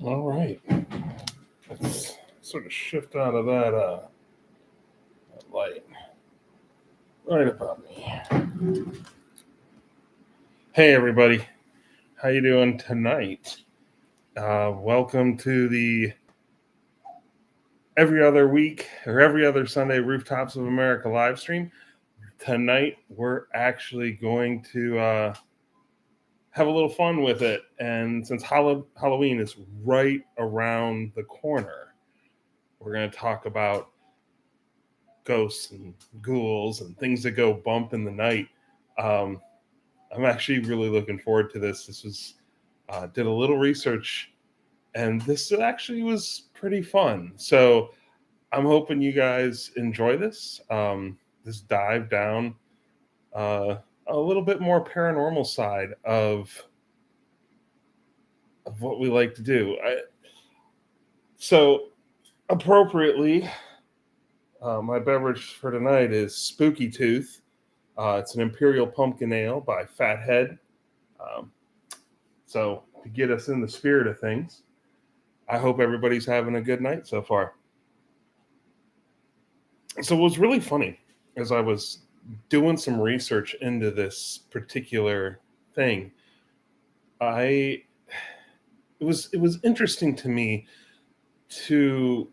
All right. Let's sort of shift out of that light right above me. Hey, everybody. How you doing tonight? Welcome to the every other week or every other Sunday Rooftops of America live stream. Tonight, we're actually going to have a little fun with it. And since Halloween is right around the corner, we're going to talk about ghosts and ghouls and things that go bump in the night. I'm actually really looking forward to this. This was did a little research, and this actually was pretty fun. So I'm hoping you guys enjoy this. This dive down a little bit more paranormal side of what we like to do. So appropriately, my beverage for tonight is Spooky Tooth. It's an Imperial Pumpkin Ale by Fathead. So to get us in the spirit of things, I hope everybody's having a good night so far. So what was really funny as I was doing some research into this particular thing, it was interesting to me to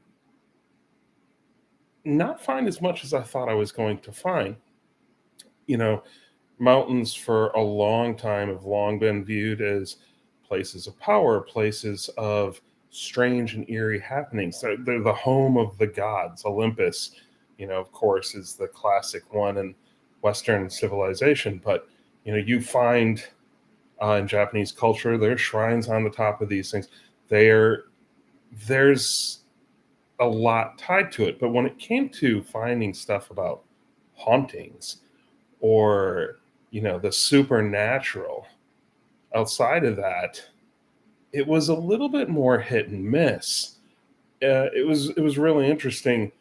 not find as much as I thought I was going to find. You know, mountains for a long time have long been viewed as places of power, places of strange and eerie happenings. They're the home of the gods. Olympus, of course, is the classic one in Western civilization. But, you find in Japanese culture, there's shrines on the top of these things. There's a lot tied to it. But when it came to finding stuff about hauntings or, the supernatural, outside of that, it was a little bit more hit and miss. It was really interesting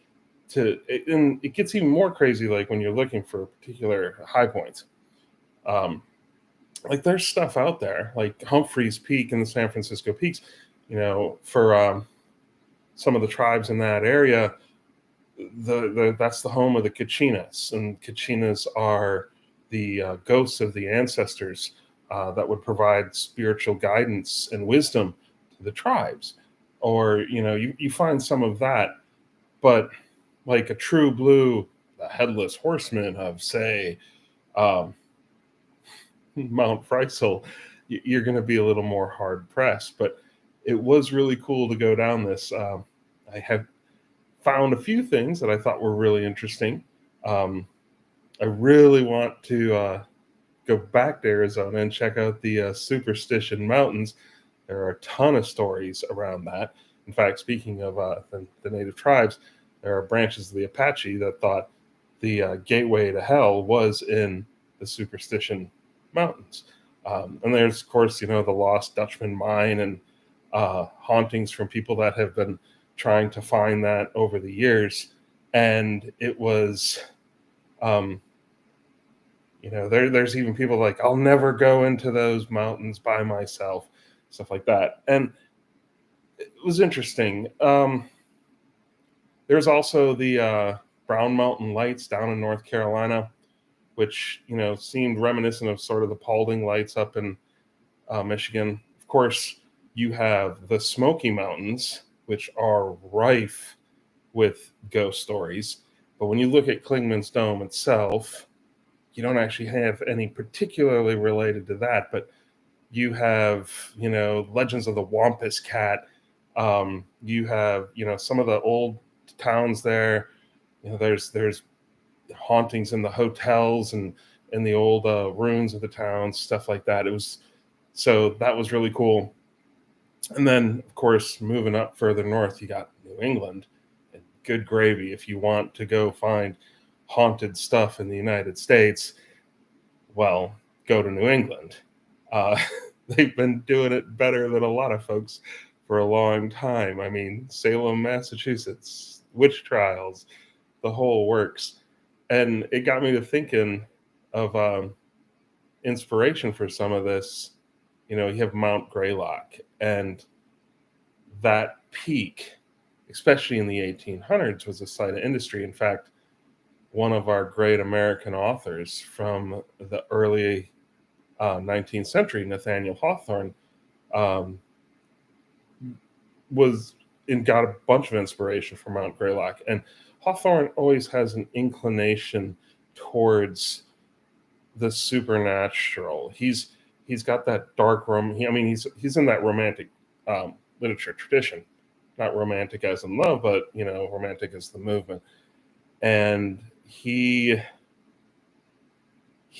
and it gets even more crazy, like when you're looking for particular high points. Like there's stuff out there, like Humphreys Peak and the San Francisco Peaks, for some of the tribes in that area, that's the home of the Kachinas, and Kachinas are the ghosts of the ancestors that would provide spiritual guidance and wisdom to the tribes. Or, you find some of that, but like a true blue, the headless horseman of, say, Mount Freisel, you're going to be a little more hard pressed. But it was really cool to go down this. I have found a few things that I thought were really interesting. I really want to go back to Arizona and check out the Superstition Mountains. There are a ton of stories around that. In fact, speaking of the native tribes, there are branches of the Apache that thought the gateway to hell was in the Superstition Mountains. And there's, of course, the Lost Dutchman Mine and hauntings from people that have been trying to find that over the years. And it was, there's even people like, I'll never go into those mountains by myself, stuff like that. And it was interesting. There's also the Brown Mountain Lights down in North Carolina, which, seemed reminiscent of sort of the Paulding Lights up in Michigan. Of course, you have the Smoky Mountains, which are rife with ghost stories. But when you look at Clingman's Dome itself, you don't actually have any particularly related to that, but you have, legends of the Wampus Cat. You have, some of the old towns there. There's hauntings in the hotels and in the old ruins of the towns, stuff like that. So that was really cool. And then, of course, moving up further north, you got New England. And good gravy, if you want to go find haunted stuff in the United States, well, go to New England. They've been doing it better than a lot of folks for a long time. I mean, Salem, Massachusetts, witch trials, the whole works. And it got me to thinking of inspiration for some of this. You have Mount Greylock, and that peak, especially in the 1800s, was a site of industry. In fact, one of our great American authors from the early 19th century, Nathaniel Hawthorne, um, got a bunch of inspiration from Mount Greylock. And Hawthorne always has an inclination towards the supernatural. He's got that dark he's in that romantic literature tradition, not romantic as in love, but romantic as the movement. And he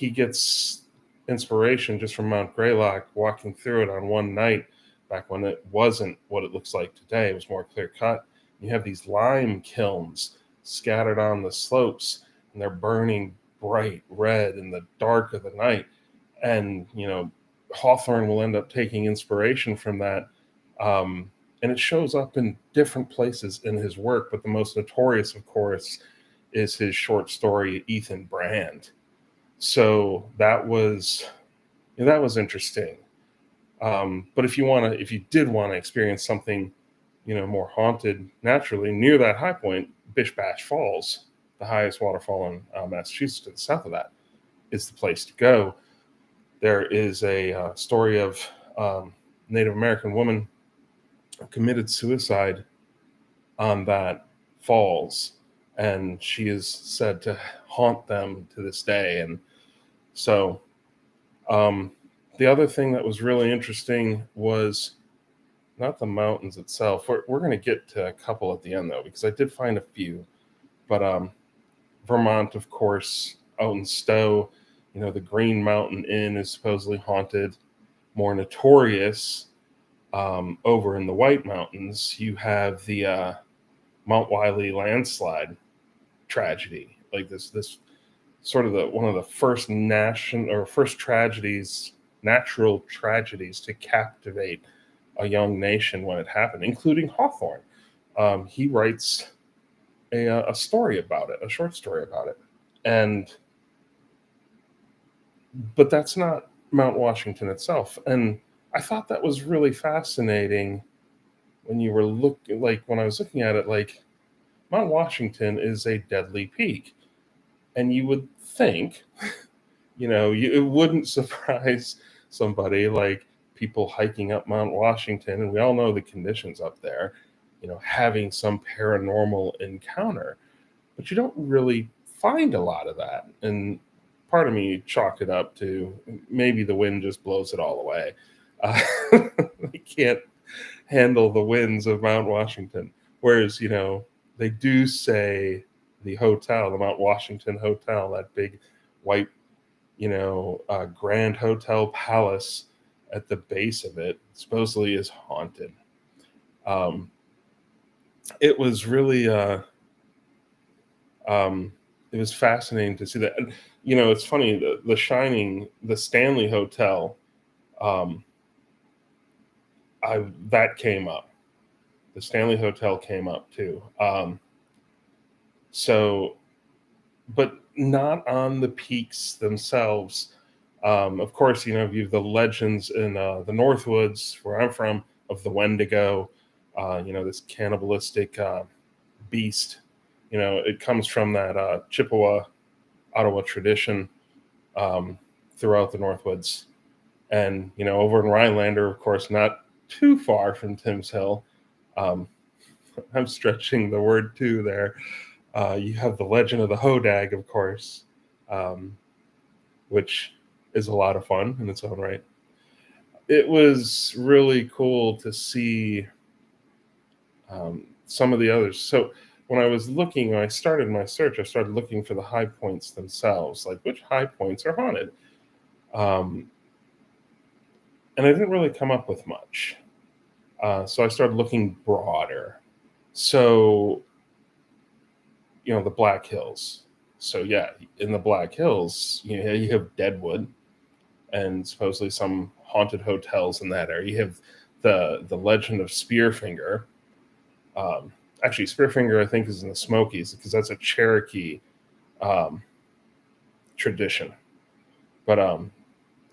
gets inspiration just from Mount Greylock, walking through it on one night back when it wasn't what it looks like today. It was more clear cut. You have these lime kilns scattered on the slopes, and they're burning bright red in the dark of the night. And Hawthorne will end up taking inspiration from that, and it shows up in different places in his work. But the most notorious, of course, is his short story Ethan Brand. So that was interesting. But if you did want to experience something, more haunted naturally, near that high point, Bish Bash Falls, the highest waterfall in Massachusetts, to the south of that, is the place to go. There is a story of Native American woman who committed suicide on that falls, and she is said to haunt them to this day. And so the other thing that was really interesting was not the mountains itself. We're going to get to a couple at the end, though, because I did find a few. But Vermont, of course, out in Stowe, the Green Mountain Inn is supposedly haunted. More notorious, over in the White Mountains, you have the Mount Wiley landslide tragedy. Like this sort of one of the first natural tragedies to captivate a young nation when it happened, including Hawthorne. He writes a story about it, a short story about it. But that's not Mount Washington itself. And I thought that was really fascinating when when I was looking at it, like, Mount Washington is a deadly peak. And you would think, it wouldn't surprise somebody, like people hiking up Mount Washington, and we all know the conditions up there, having some paranormal encounter. But you don't really find a lot of that. And part of me chalked it up to maybe the wind just blows it all away. They can't handle the winds of Mount Washington. Whereas, they do say the hotel, the Mount Washington Hotel, that big white, grand hotel palace at the base of it, supposedly is haunted. It was really, it was fascinating to see that. And, it's funny, the Shining, the Stanley Hotel, that came up. The Stanley Hotel came up too. But not on the peaks themselves. Of course, you have the legends in the Northwoods, where I'm from, of the Wendigo, this cannibalistic beast. It comes from that Chippewa, Ottawa tradition throughout the Northwoods. And, over in Rhinelander, of course, not too far from Tim's Hill, I'm stretching the word too there. You have the legend of the Hodag, of course, which is a lot of fun in its own right. It was really cool to see some of the others. So when I was looking, when I started my search, I started looking for the high points themselves, like which high points are haunted. And I didn't really come up with much. So I started looking broader. So, the Black Hills. So yeah, in the Black Hills, you have Deadwood, and supposedly some haunted hotels in that area. You have the legend of Spearfinger. Actually, Spearfinger, I think, is in the Smokies, because that's a Cherokee tradition. But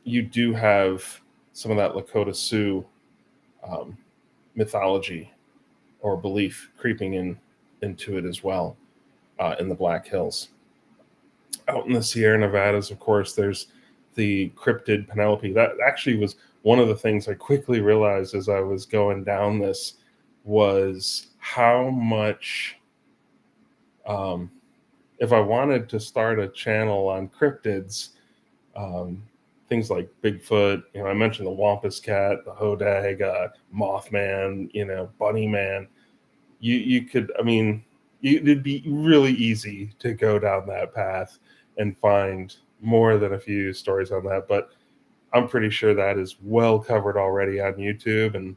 you do have some of that Lakota Sioux mythology or belief creeping into it as well, in the Black Hills. Out in the Sierra Nevadas, of course, there's the cryptid Penelope. That actually was one of the things I quickly realized as I was going down this, was how much, if I wanted to start a channel on cryptids, um, things like Bigfoot, I mentioned the Wampus Cat, the Hodag, Mothman, Bunny Man. You could, it'd be really easy to go down that path and find more than a few stories on that. But I'm pretty sure that is well covered already on YouTube, and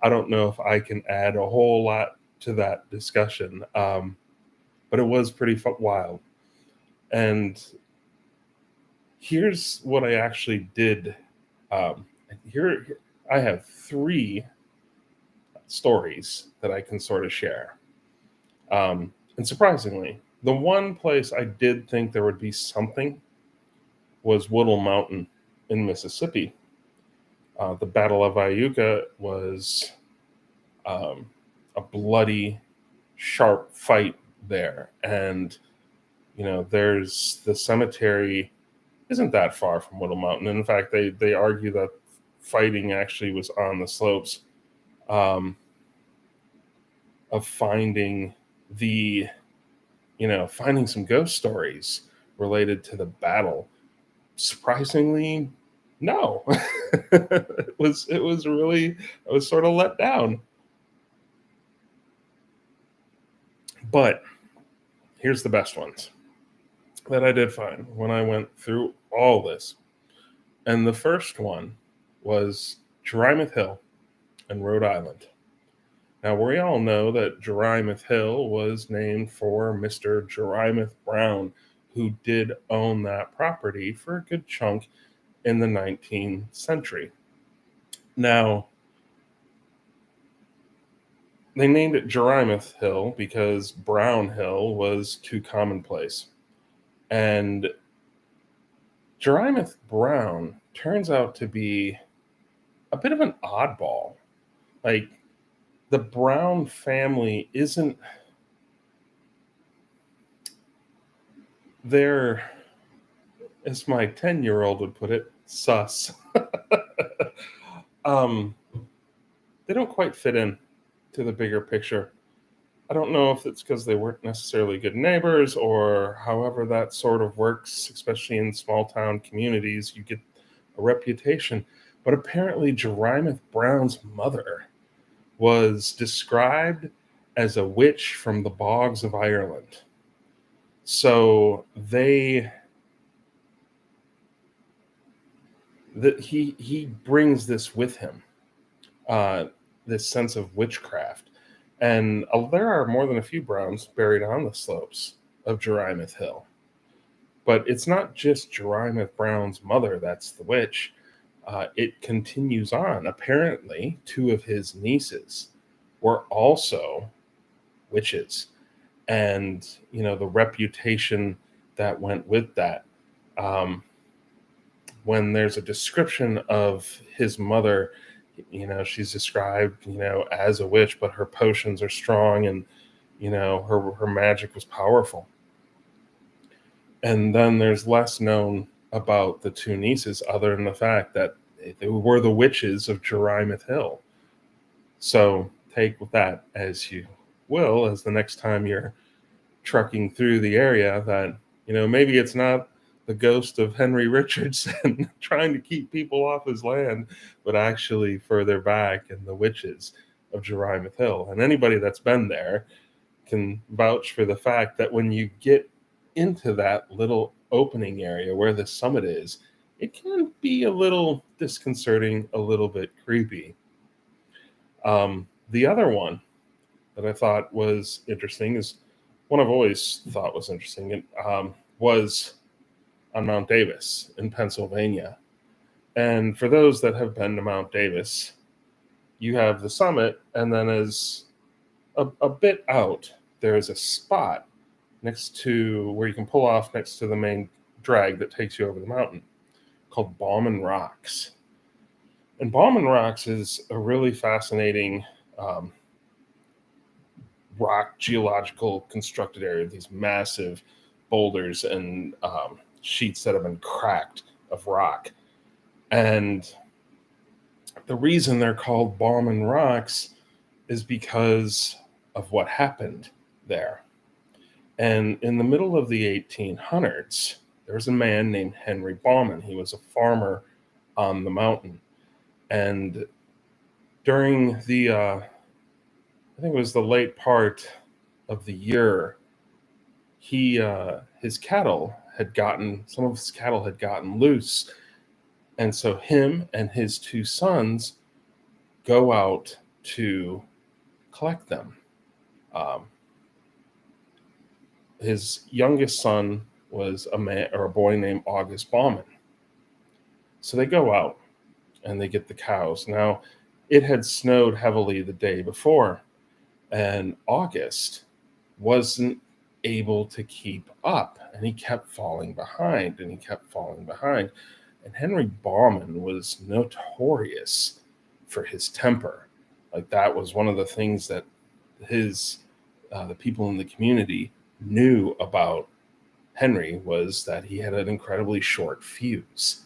I don't know if I can add a whole lot to that discussion. But it was pretty wild. And here's what I actually did. Here I have 3 stories that I can sort of share. And surprisingly, the one place I did think there would be something was Woodall Mountain in Mississippi. The Battle of Iuka was a bloody, sharp fight there. And, there's the cemetery isn't that far from Woodall Mountain. And in fact, they argue that fighting actually was on the slopes, of finding finding some ghost stories related to the battle. Surprisingly, no. It was really, I was sort of let down. But here's the best ones that I did find when I went through all this. And the first one was Jerimoth Hill in Rhode Island. Now, we all know that Jerimoth Hill was named for Mr. Jerimoth Brown, who did own that property for a good chunk in the 19th century. Now, they named it Jerimoth Hill because Brown Hill was too commonplace. And Jerimoth Brown turns out to be a bit of an oddball. Like, the Brown family isn't there, as my 10-year-old would put it, sus. They don't quite fit in to the bigger picture. I don't know if it's because they weren't necessarily good neighbors or however that sort of works, especially in small town communities. You get a reputation. But apparently Jerimoth Brown's mother was described as a witch from the bogs of Ireland. So he brings this with him, this sense of witchcraft. And there are more than a few Browns buried on the slopes of Jerimoth Hill. But it's not just Jerimoth Brown's mother that's the witch. It continues on. Apparently, 2 of his nieces were also witches. And, the reputation that went with that. When there's a description of his mother, she's described, as a witch, but her potions are strong and, her magic was powerful. And then there's less known about the 2 nieces other than the fact that they were the witches of Jerimoth Hill. So take that as you will, as the next time you're trucking through the area, that, maybe it's not the ghost of Henry Richardson trying to keep people off his land, but actually further back in the witches of Jerimoth Hill. And anybody that's been there can vouch for the fact that when you get into that little opening area where the summit is, it can be a little disconcerting, a little bit creepy. The other one that I thought was interesting is one I've always thought was interesting. It was on Mount Davis in Pennsylvania. And for those that have been to Mount Davis, you have the summit, and then as a bit out, there is a spot next to where you can pull off next to the main drag that takes you over the mountain, called Baughman Rocks. And Baughman Rocks is a really fascinating um, rock geological constructed area, these massive boulders and sheets that have been cracked of rock. And the reason they're called Baughman rocks is because of what happened there. And in the middle of the 1800s, there was a man named Henry Baughman. He was a farmer on the mountain. And during the, I think it was the late part of the year, his cattle had gotten, some of his cattle had gotten loose. And so him and his two sons go out to collect them. Um, his youngest son was a man or a boy named August Baughman. So they go out and they get the cows. Now, it had snowed heavily the day before, and August wasn't able to keep up, and he kept falling behind, and he kept falling behind. And Henry Baughman was notorious for his temper. Like, that was one of the things that the people in the community knew about Henry, was that he had an incredibly short fuse.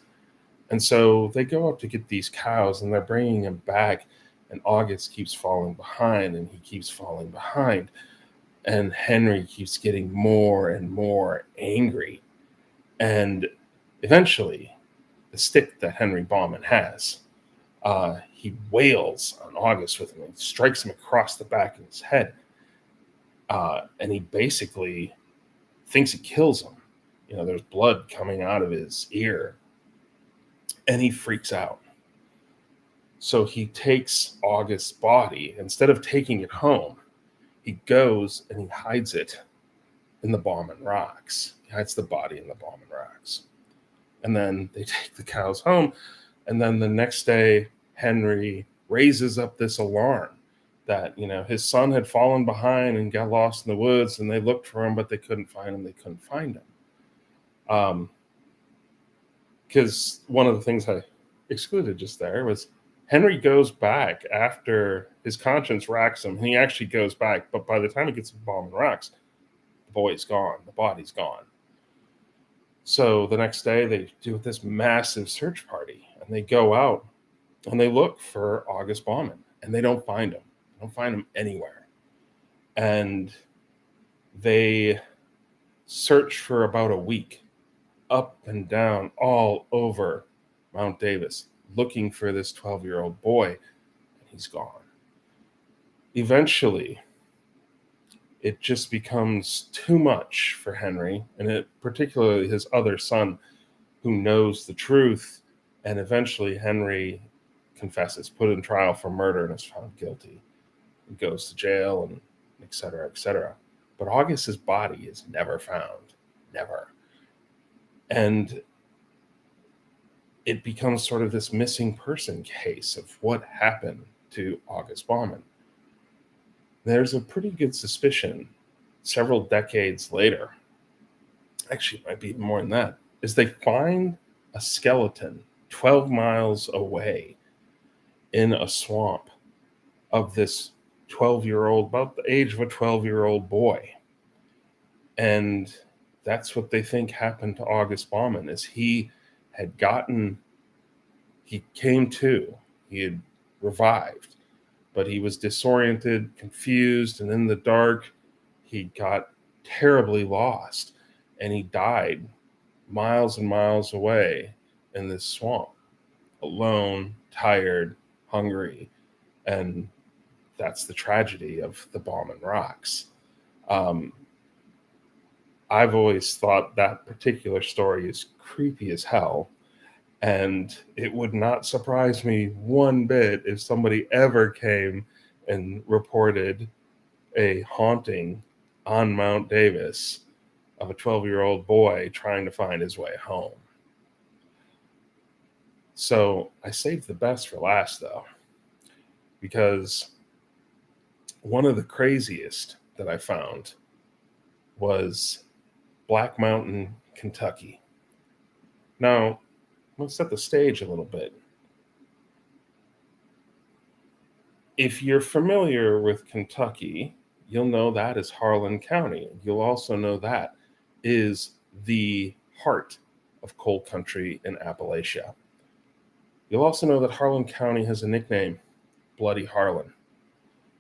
And so they go up to get these cows, and they're bringing him back, and August keeps falling behind, and he keeps falling behind. And Henry keeps getting more and more angry. And eventually, the stick that Henry Baughman has, he wails on August with him and strikes him across the back of his head. And he basically thinks it kills him. You know, there's blood coming out of his ear. And he freaks out. So he takes August's body. Instead of taking it home, he goes and he hides it in the Baughman rocks. He hides the body in the Baughman rocks. And then they take the cows home. And then the next day, Henry raises up this alarm that, you know, his son had fallen behind and got lost in the woods, and they looked for him, but they couldn't find him. They couldn't find him. Because one of the things I excluded just there was Henry goes back after his conscience racks him, and he actually goes back. But by the time he gets to Baughman rocks, the boy's gone. The body's gone. So the next day, they do this massive search party, and they go out and they look for August Baughman, and they don't find him. They don't find him anywhere. And they search for about a week, up and down all over Mount Davis, looking for this 12-year-old boy, and he's gone. Eventually, it just becomes too much for Henry, and particularly his other son, who knows the truth. And eventually Henry confesses, put in trial for murder, and is found guilty. He goes to jail, and et cetera, et cetera. But August's body is never found. Never. And it becomes sort of this missing person case of what happened to August Baughman. There's a pretty good suspicion several decades later, actually it might be more than that, is they find a skeleton 12 miles away in a swamp of this 12-year-old, about the age of a 12-year-old boy. And that's what they think happened to August Baughman, is he came to, he had revived, but he was disoriented, confused, and in the dark, he got terribly lost, and he died miles and miles away in this swamp, alone, tired, hungry. And that's the tragedy of the Baughman rocks. I've always thought that particular story is creepy as hell, and it would not surprise me one bit if somebody ever came and reported a haunting on Mount Davis of a 12-year-old boy trying to find his way home. So I saved the best for last, though, because one of the craziest that I found was Black Mountain, Kentucky. Now, let's set the stage a little bit. If you're familiar with Kentucky, you'll know that is Harlan County. You'll also know that is the heart of coal country in Appalachia. You'll also know that Harlan County has a nickname, Bloody Harlan.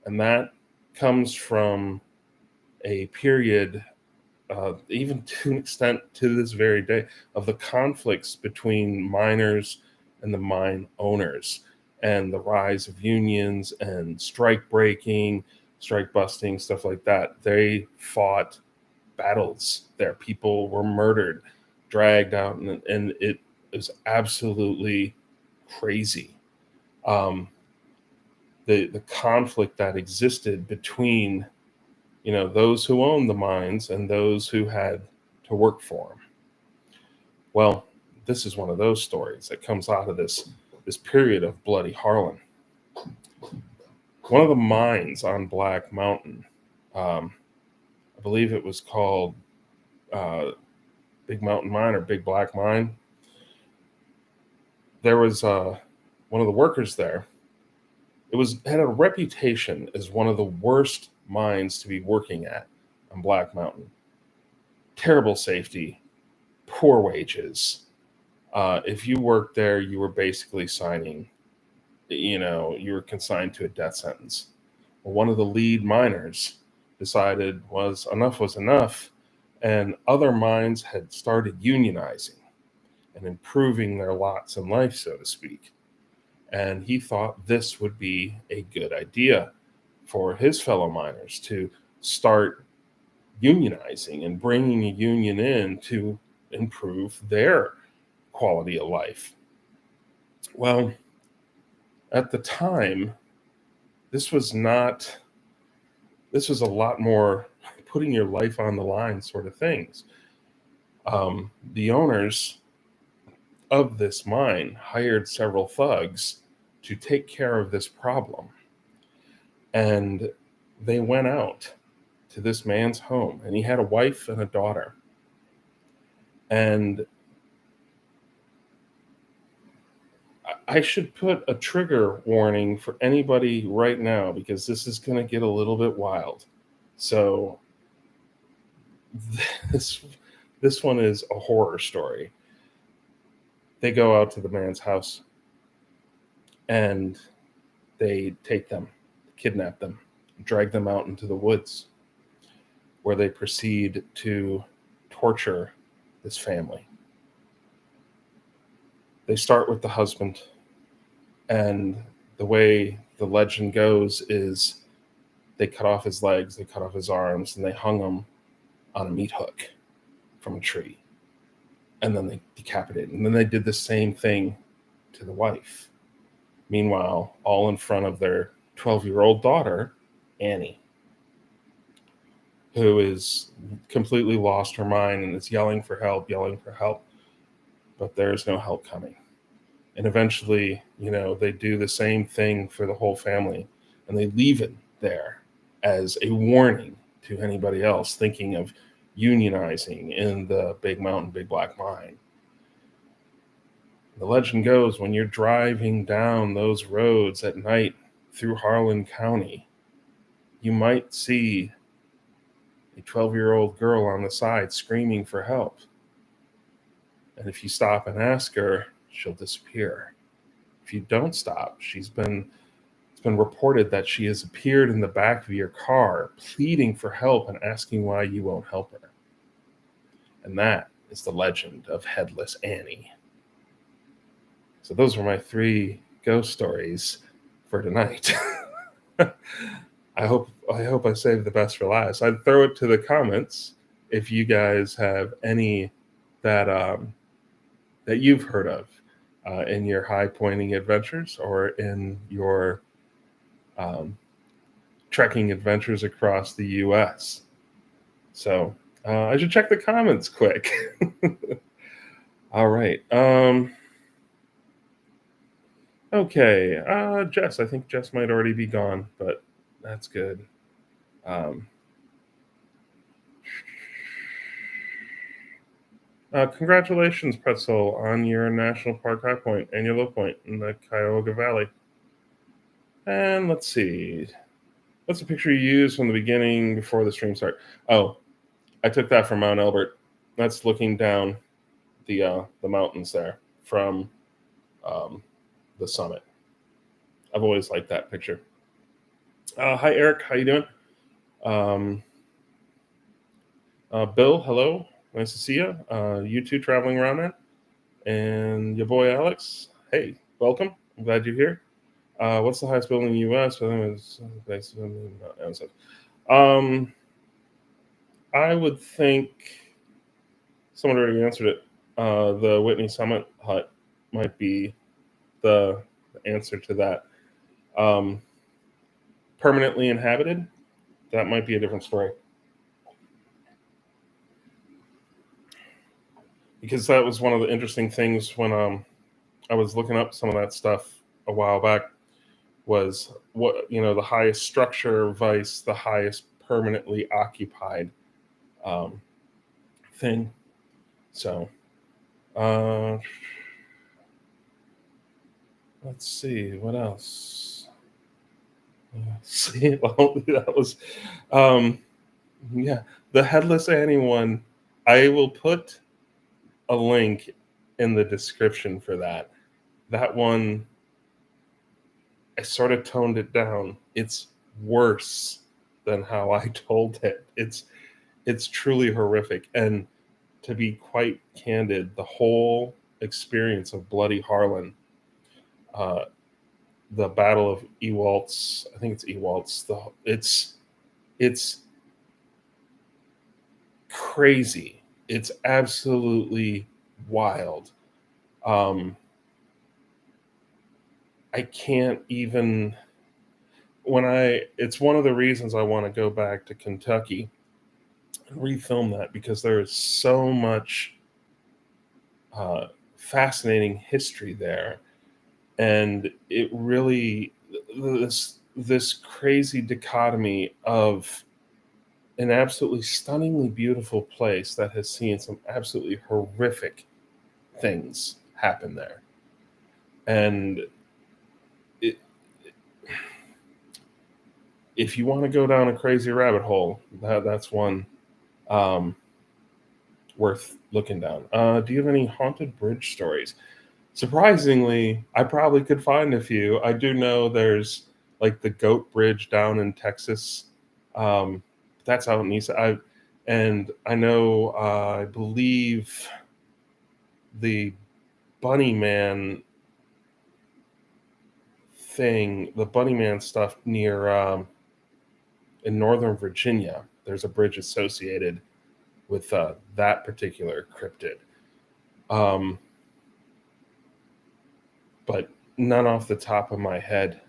And that comes from a period, even to an extent to this very day, of the conflicts between miners and the mine owners, and the rise of unions and strike breaking, strike busting, stuff like that. They fought battles there. People were murdered, dragged out, and it was absolutely crazy. The conflict that existed between those who owned the mines and those who had to work for them. Well, this is one of those stories that comes out of this period of Bloody Harlan. One of the mines on Black Mountain, I believe it was called Big Mountain Mine or Big Black Mine. There was one of the workers there. Had a reputation as one of the worst mines to be working at on Black Mountain. Terrible safety, poor wages. If you worked there, you were basically signing, you were consigned to a death sentence. Well, one of the lead miners decided enough was enough, and other mines had started unionizing and improving their lots in life, so to speak. And he thought this would be a good idea for his fellow miners to start unionizing and bringing a union in to improve their quality of life. Well, at the time, this was a lot more putting your life on the line sort of things. The owners of this mine hired several thugs to take care of this problem. And they went out to this man's home, and he had a wife and a daughter. And I should put a trigger warning for anybody right now, because this is going to get a little bit wild. So this one is a horror story. They go out to the man's house and they take them, kidnap them, drag them out into the woods, where they proceed to torture this family. They start with the husband, and the way the legend goes is they cut off his legs, they cut off his arms, and they hung him on a meat hook from a tree. And then they decapitated. And then they did the same thing to the wife. Meanwhile, all in front of their 12-year-old daughter, Annie, who is completely lost her mind and is yelling for help, but there's no help coming. And eventually, they do the same thing for the whole family, and they leave it there as a warning to anybody else thinking of unionizing in the Big Mountain, Big Black Mine. The legend goes, when you're driving down those roads at night through Harlan County, you might see a 12-year-old girl on the side screaming for help. And if you stop and ask her, she'll disappear. If you don't stop, it's been reported that she has appeared in the back of your car, pleading for help and asking why you won't help her. And that is the legend of Headless Annie. So those were my 3 ghost stories for tonight. I hope I saved the best for last. I'd throw it to the comments if you guys have any that you've heard of in your high pointing adventures or in your trekking adventures across the U.S. So I should check the comments quick. All right. Okay. Jess, I think Jess might already be gone, but that's good. Congratulations, Pretzel, on your National Park high point and your low point in the Cuyahoga Valley. And let's see. What's the picture you used from the beginning before the stream start? Oh, I took that from Mount Elbert. That's looking down the mountains there from the summit. I've always liked that picture. Hi, Eric. How you doing? Bill, hello. Nice to see you. You two traveling around, man. And your boy, Alex. Hey, welcome. I'm glad you're here. What's the highest building in the U.S.? I would think someone already answered it. The Whitney Summit Hut might be the answer to that. Permanently inhabited, that might be a different story. Because that was one of the interesting things when I was looking up some of that stuff a while back, was what, the highest structure vice the highest permanently occupied thing. So let's see what else. See, well, that was yeah, the Headless Annie one. I will put a link in the description for that. That one, I sort of toned it down. It's worse than how I told it. It's truly horrific. And to be quite candid, the whole experience of Bloody Harlan, the Battle of Ewalt's, I think it's Ewalt's. It's crazy. It's absolutely wild. I can't even, it's one of the reasons I want to go back to Kentucky and refilm that, because there is so much fascinating history there. And it really, this crazy dichotomy of an absolutely stunningly beautiful place that has seen some absolutely horrific things happen there. And if you want to go down a crazy rabbit hole, that's one worth looking down. Do you have any haunted bridge stories? Surprisingly, I probably could find a few. I do know there's like the Goat Bridge down in Texas. That's out in East. And I know, I believe the Bunny Man thing, the Bunny Man stuff near in Northern Virginia. There's a bridge associated with that particular cryptid. But none off the top of my head.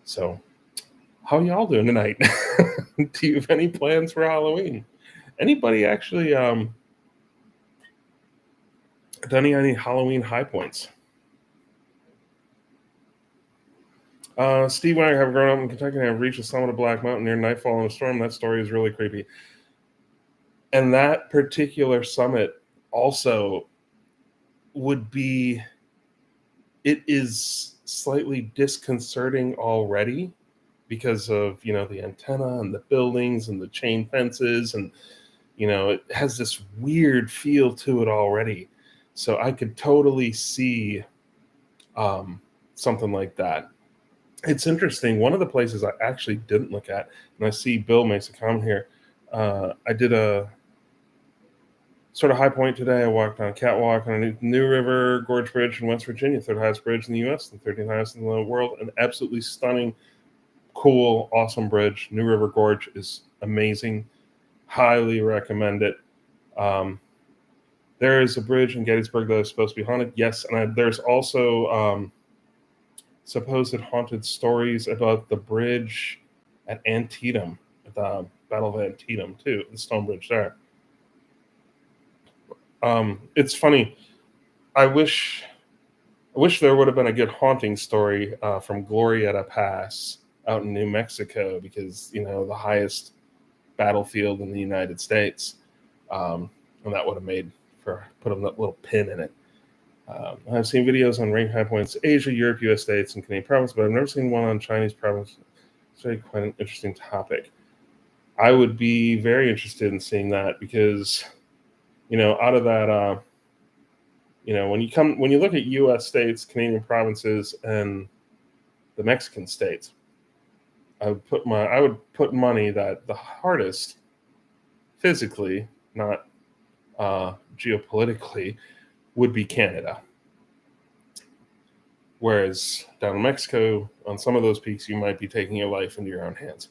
So, how y'all doing tonight? Do you have any plans for Halloween? Anybody actually done any Halloween high points? Steve and I have grown up in Kentucky and have reached the summit of Black Mountain near nightfall in a storm. That story is really creepy. And that particular summit also would be, it is slightly disconcerting already because of, the antenna and the buildings and the chain fences, and, it has this weird feel to it already. So I could totally see something like that. It's interesting. One of the places I actually didn't look at, and I see Bill makes a comment here. I did a sort of high point today. I walked on a catwalk on a New River Gorge Bridge in West Virginia, third highest bridge in the U.S., the 13th highest in the world. An absolutely stunning, cool, awesome bridge. New River Gorge is amazing. Highly recommend it. There is a bridge in Gettysburg that is supposed to be haunted. Yes, and there's also supposed haunted stories about the bridge at Antietam, at the Battle of Antietam, too, the stone bridge there. It's funny. I wish there would have been a good haunting story from Glorieta Pass out in New Mexico, because the highest battlefield in the United States, and that would have made for put a little pin in it. I've seen videos on rank high points, Asia, Europe, US states, and Canadian province, but I've never seen one on Chinese province. It's really quite an interesting topic. I would be very interested in seeing that because, out of that, when you look at US states, Canadian provinces, and the Mexican states, I would put money that the hardest physically, not geopolitically, would be Canada. Whereas down in Mexico, on some of those peaks, you might be taking your life into your own hands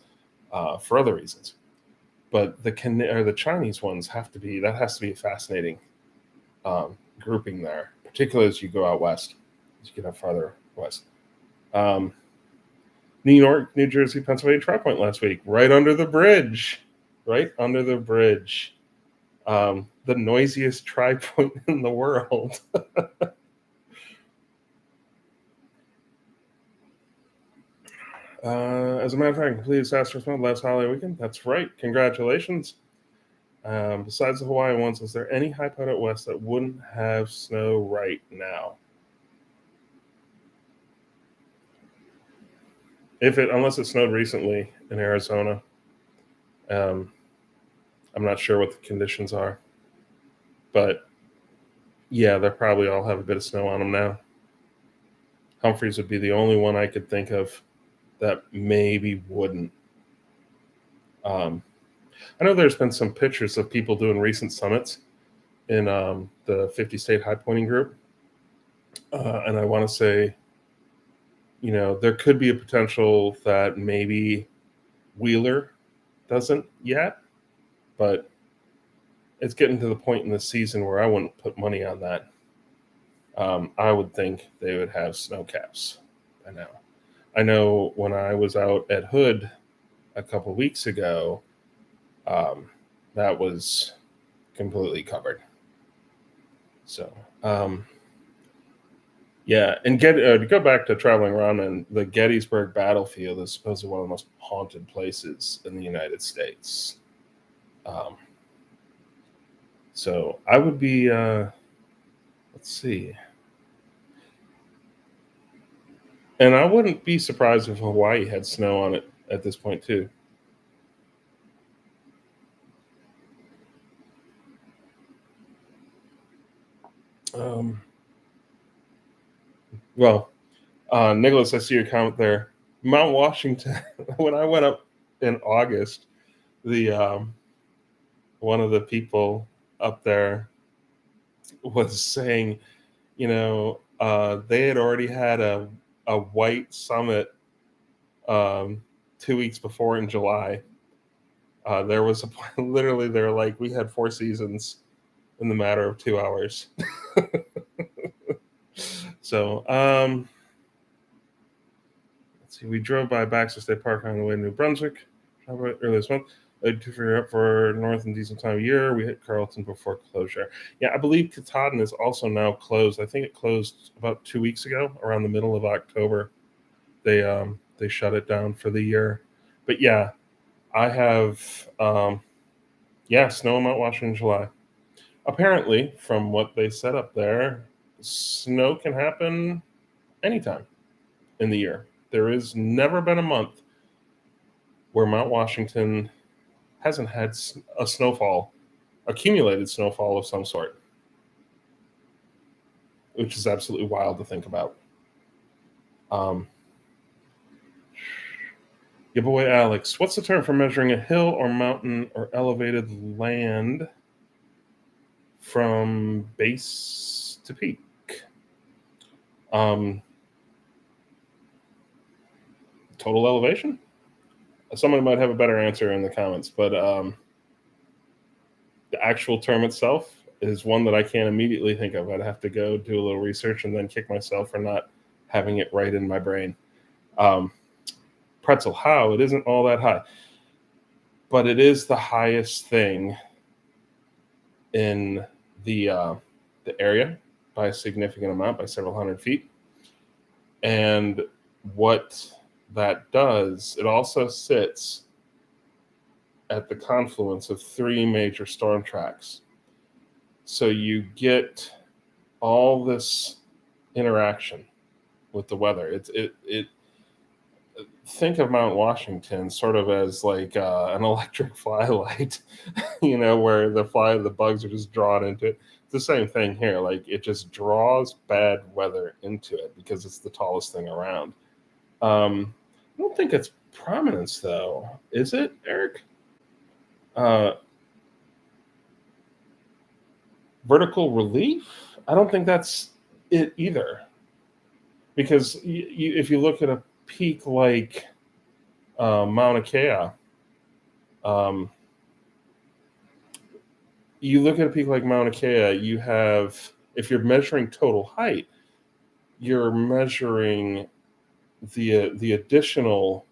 for other reasons. But the Chinese ones has to be a fascinating grouping there, particularly as you go out west, as you get up farther west. New York, New Jersey, Pennsylvania, Tri-Point last week, right under the bridge. The noisiest Tri-Point in the world. As a matter of fact, completed disaster mode last holiday weekend. That's right. Congratulations. Besides the Hawaii ones, is there any high point out west that wouldn't have snow right now? Unless it snowed recently in Arizona. I'm not sure what the conditions are. But yeah, they probably all have a bit of snow on them now. Humphreys would be the only one I could think of that maybe wouldn't. I know there's been some pictures of people doing recent summits in the 50-state high pointing group. And I want to say, there could be a potential that maybe Wheeler doesn't yet, but it's getting to the point in the season where I wouldn't put money on that. I would think they would have snow caps by now. I know when I was out at Hood a couple weeks ago, that was completely covered. So, yeah, and to go back to traveling around, and the Gettysburg battlefield is supposedly one of the most haunted places in the United States. So I would be, let's see. And I wouldn't be surprised if Hawaii had snow on it at this point, too. Nicholas, I see your comment there. Mount Washington, when I went up in August, the one of the people up there was saying, they had already had a white summit 2 weeks before in July. There was literally, they're like, we had 4 seasons in the matter of 2 hours. So, let's see. We drove by Baxter State Park on the way to New Brunswick earlier this month. To figure out for north and decent time of year. We hit Carlton before closure. Yeah, I believe Katahdin is also now closed. I think it closed about 2 weeks ago, around the middle of October. They shut it down for the year. But yeah, I have snow in Mount Washington in July. Apparently, from what they set up there, snow can happen anytime in the year. There has never been a month where Mount Washington hasn't had a accumulated snowfall of some sort, which is absolutely wild to think about. Your boy Alex, what's the term for measuring a hill or mountain or elevated land from base to peak? Total elevation? Somebody might have a better answer in the comments, but the actual term itself is one that I can't immediately think of. I'd have to go do a little research and then kick myself for not having it right in my brain. Pretzel, how? It isn't all that high, but it is the highest thing in the area by a significant amount, by several hundred feet. And what that does, it also sits at the confluence of 3 major storm tracks. So you get all this interaction with the weather. It think of Mount Washington sort of as like an electric fly light, where the bugs are just drawn into it. It's the same thing here. Like it just draws bad weather into it because it's the tallest thing around. I don't think it's prominence though, is it, Eric? Uh, Vertical relief? I don't think that's it either, because if you look at a peak like Mauna Kea, um, you look at a peak like Mauna Kea, you have, if you're measuring total height, you're measuring the additional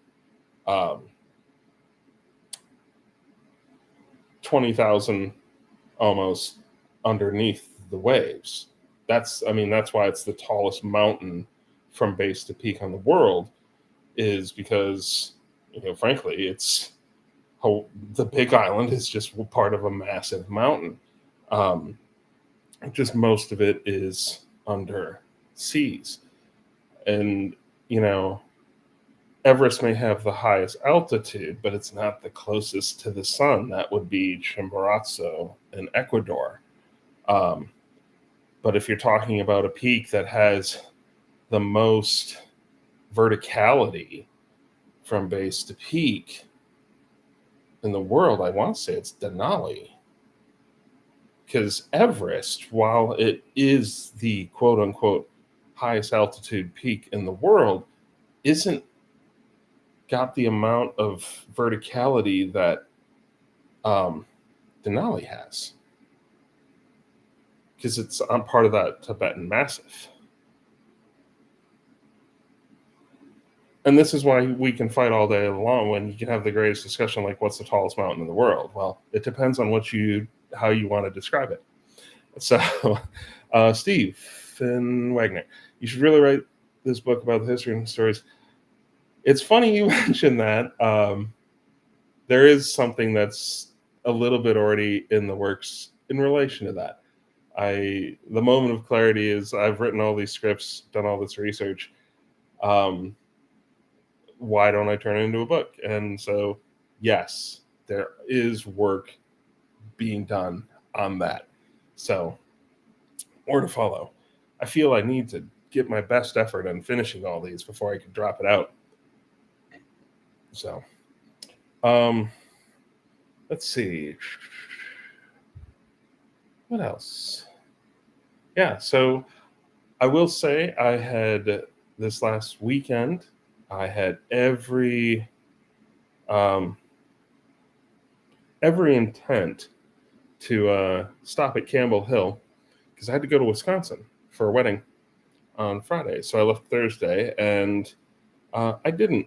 20,000 almost underneath the waves. That's why it's the tallest mountain from base to peak on the world, is because frankly it's the Big Island is just part of a massive mountain. Um, just most of it is under seas, and Everest may have the highest altitude, but it's not the closest to the sun. That would be Chimborazo in Ecuador. Um, but if you're talking about a peak that has the most verticality from base to peak in the world, I want to say it's Denali. Because Everest, while it is the quote unquote highest altitude peak in the world, isn't got the amount of verticality that Denali has, because it's on part of that Tibetan Massif. And this is why we can fight all day long when you can have the greatest discussion like what's the tallest mountain in the world. Well, it depends on how you want to describe it. So, Stephen Wagner, you should really write this book about the history and stories. It's funny you mentioned that. There is something that's a little bit already in the works in relation to that. The moment of clarity is I've written all these scripts, done all this research. Why don't I turn it into a book? And so, yes, there is work being done on that. So, more to follow. I feel I need to give my best effort on finishing all these before I can drop it out. So, let's see. What else? Yeah, so I will say I had this last weekend, I had every intent to stop at Campbell Hill because I had to go to Wisconsin for a wedding on Friday. So I left Thursday, and I didn't.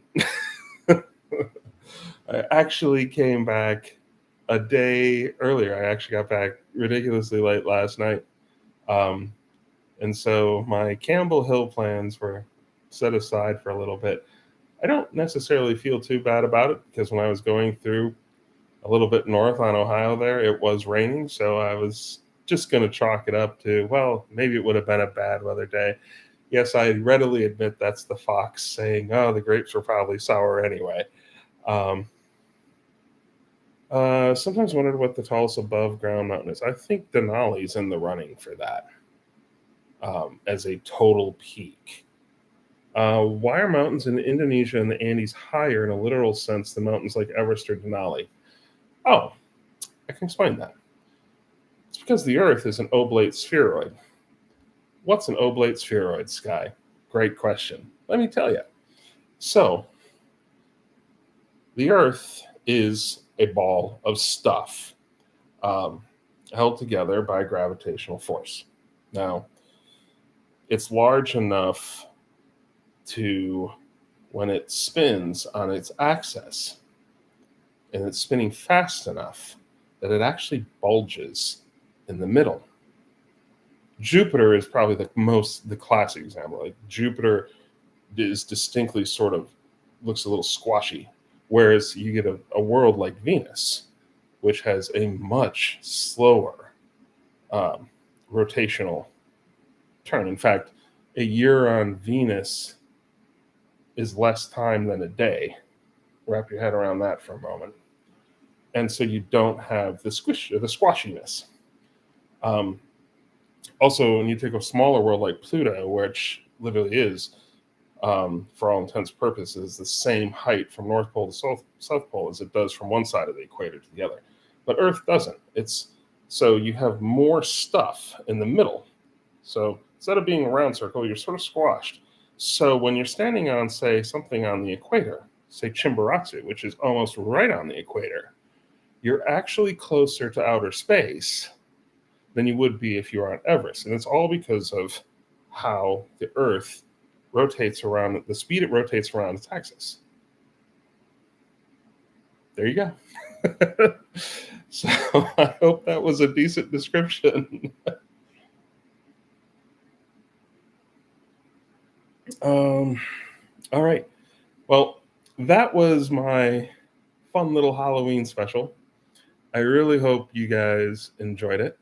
I actually came back a day earlier. I actually got back ridiculously late last night. And so my Campbell Hill plans were set aside for a little bit. I don't necessarily feel too bad about it because when I was going through a little bit north on Ohio there, it was raining. So I was just going to chalk it up to, well, maybe it would have been a bad weather day. Yes, I readily admit that's the fox saying, oh, the grapes were probably sour anyway. Sometimes I wondered what the tallest above ground mountain is. I think Denali's in the running for that as a total peak. Why are mountains in Indonesia and the Andes higher in a literal sense than mountains like Everest or Denali? Oh, I can explain that. It's because the Earth is an oblate spheroid. What's an oblate spheroid, Sky? Great question. Let me tell you. So, the Earth is a ball of stuff held together by gravitational force. Now, it's large enough to, when it spins on its axis, and it's spinning fast enough that it actually bulges in the middle. Jupiter is probably the classic example. Like Jupiter is distinctly sort of looks a little squashy, whereas you get a world like Venus, which has a much slower rotational turn. In fact, a year on Venus is less time than a day. Wrap your head around that for a moment. And so you don't have the squashiness. Also, when you take a smaller world like Pluto, which literally is, for all intents and purposes, the same height from North Pole to South Pole as it does from one side of the equator to the other. But Earth doesn't. So you have more stuff in the middle. So instead of being a round circle, you're sort of squashed. So when you're standing on, say, something on the equator, say Chimborazo, which is almost right on the equator, you're actually closer to outer space than you would be if you were on Everest. And it's all because of how the Earth rotates around, the speed it rotates around its axis. There you go. So I hope that was a decent description. All right. Well, that was my fun little Halloween special. I really hope you guys enjoyed it.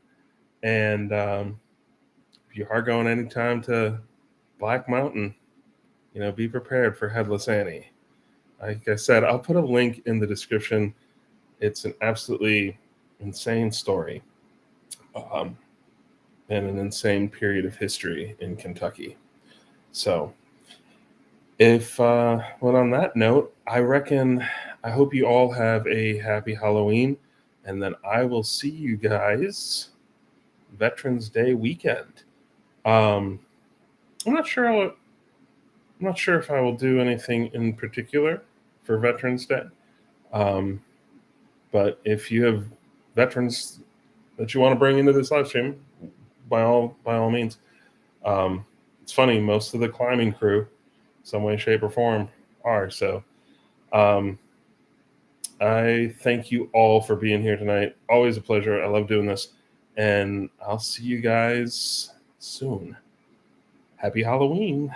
And if you are going anytime to Black Mountain, be prepared for Headless Annie. Like I said, I'll put a link in the description. It's an absolutely insane story, and an insane period of history in Kentucky. So, on that note, I hope you all have a happy Halloween, and then I will see you guys Veterans Day weekend. I'm not sure if I will do anything in particular for Veterans Day. But if you have veterans that you want to bring into this live stream, by all means. It's funny, most of the climbing crew, some way, shape, or form, are. So I thank you all for being here tonight. Always a pleasure. I love doing this. And I'll see you guys soon. Happy Halloween.